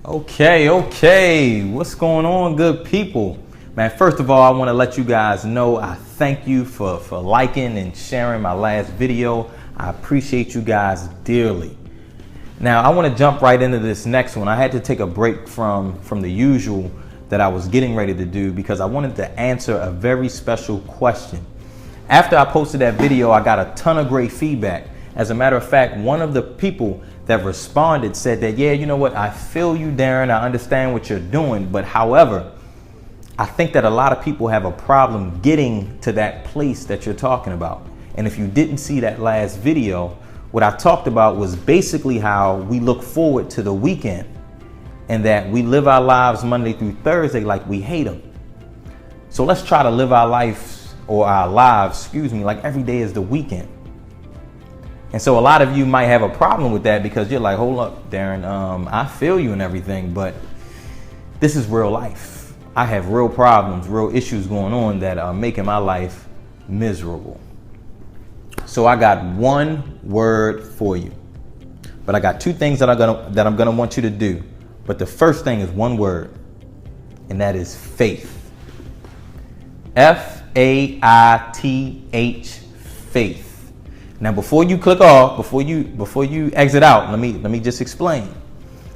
Okay. What's going on, good people? Man, first of all, I want to let you guys know I thank you for liking and sharing my last video. I appreciate you guys dearly. Now, I want to jump right into this next one. I had to take a break from the usual that I was getting ready to do because I wanted to answer a very special question. After I posted that video, I got a ton of great feedback. As a matter of fact, one of the people that responded said that, yeah, you know what, I feel you, Darren, I understand what you're doing, but however, I think that a lot of people have a problem getting to that place that you're talking about. And if you didn't see that last video, what I talked about was basically how we look forward to the weekend and that we live our lives Monday through Thursday like we hate them. So let's try to live our lives like every day is the weekend. And so a lot of you might have a problem with that because you're like, hold up, Darren, I feel you and everything, but this is real life. I have real problems, real issues going on that are making my life miserable. So I got one word for you, but I got two things that I'm gonna want you to do. But the first thing is one word, and that is faith. F-A-I-T-H, faith. Now, before you click off, before you exit out, let me just explain.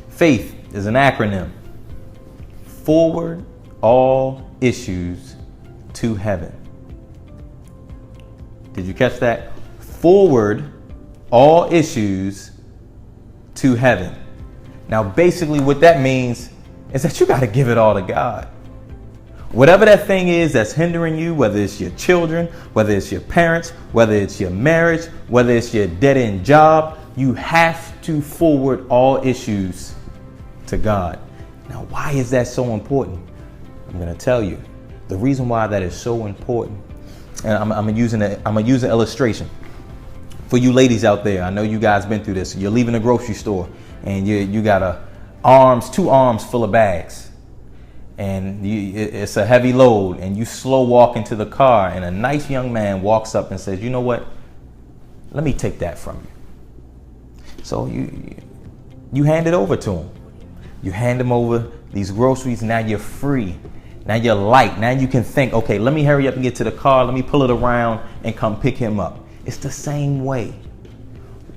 Faith is an acronym. Forward all issues to heaven. Did you catch that? Forward all issues to heaven. Now, basically what that means is that you got to give it all to God. Whatever that thing is that's hindering you, whether it's your children, whether it's your parents, whether it's your marriage, whether it's your dead-end job, you have to forward all issues to God. Now, why is that so important? I'm going to tell you. The reason why that is so important, and I'm gonna use an illustration. For you ladies out there, I know you guys been through this. You're leaving the grocery store and you got two arms full of bags. And it's a heavy load, and you slow walk into the car, and a nice young man walks up and says, you know what, let me take that from you. So you hand it over to him. You hand him over these groceries. Now you're free. Now you're light. Now you can think, okay, let me hurry up and get to the car. Let me pull it around and come pick him up. It's the same way.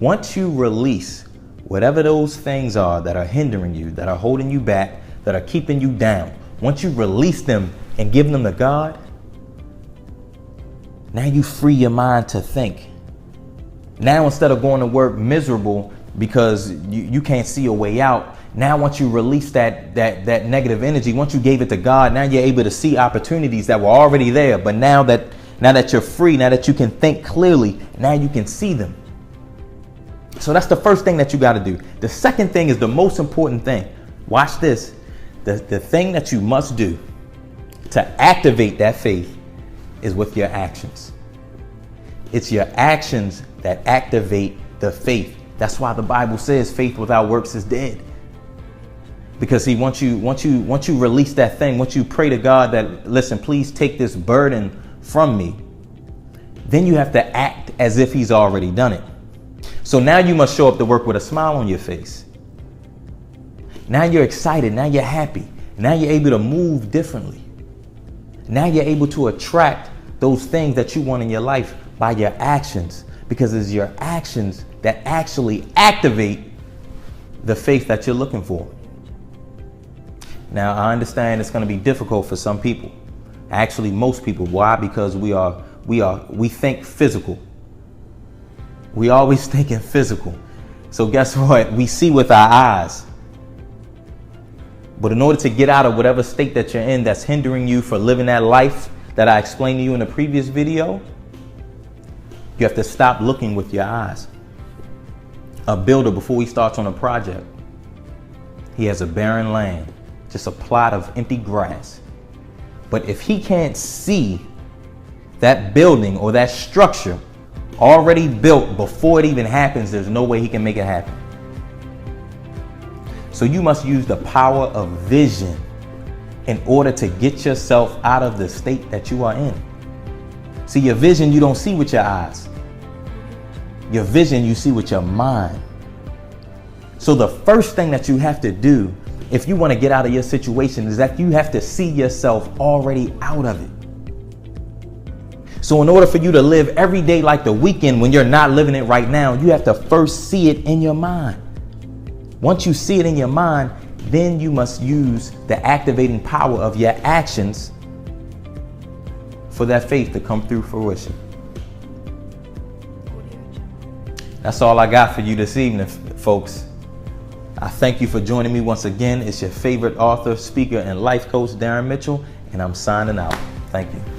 Once you release whatever those things are that are hindering you, that are holding you back, that are keeping you down, once you release them and give them to God, now you free your mind to think. Now, instead of going to work miserable because you can't see a way out, now once you release that negative energy, once you gave it to God, now you're able to see opportunities that were already there. But now that you're free, now that you can think clearly, now you can see them. So that's the first thing that you got to do. The second thing is the most important thing. Watch this. The thing that you must do to activate that faith is with your actions. It's your actions that activate the faith. That's why the Bible says faith without works is dead. Because see, once you release that thing, once you pray to God that, listen, please take this burden from me, then you have to act as if he's already done it. So now you must show up to work with a smile on your face. Now you're excited. Now you're happy. Now you're able to move differently. Now you're able to attract those things that you want in your life by your actions, because it's your actions that actually activate the faith that you're looking for. Now, I understand it's going to be difficult for some people. Actually, most people. Why? Because we think physical. We always thinking physical. So guess what? We see with our eyes. But in order to get out of whatever state that you're in that's hindering you for living that life that I explained to you in the previous video, you have to stop looking with your eyes. A builder, before he starts on a project, he has a barren land, just a plot of empty grass. But if he can't see that building or that structure already built before it even happens, there's no way he can make it happen. So you must use the power of vision in order to get yourself out of the state that you are in. See, your vision you don't see with your eyes. Your vision you see with your mind. So the first thing that you have to do if you want to get out of your situation, is that you have to see yourself already out of it. So in order for you to live every day like the weekend when you're not living it right now, you have to first see it in your mind. Once you see it in your mind, then you must use the activating power of your actions for that faith to come through fruition. That's all I got for you this evening, folks. I thank you for joining me once again. It's your favorite author, speaker, and life coach, Darren Mitchell, and I'm signing out. Thank you.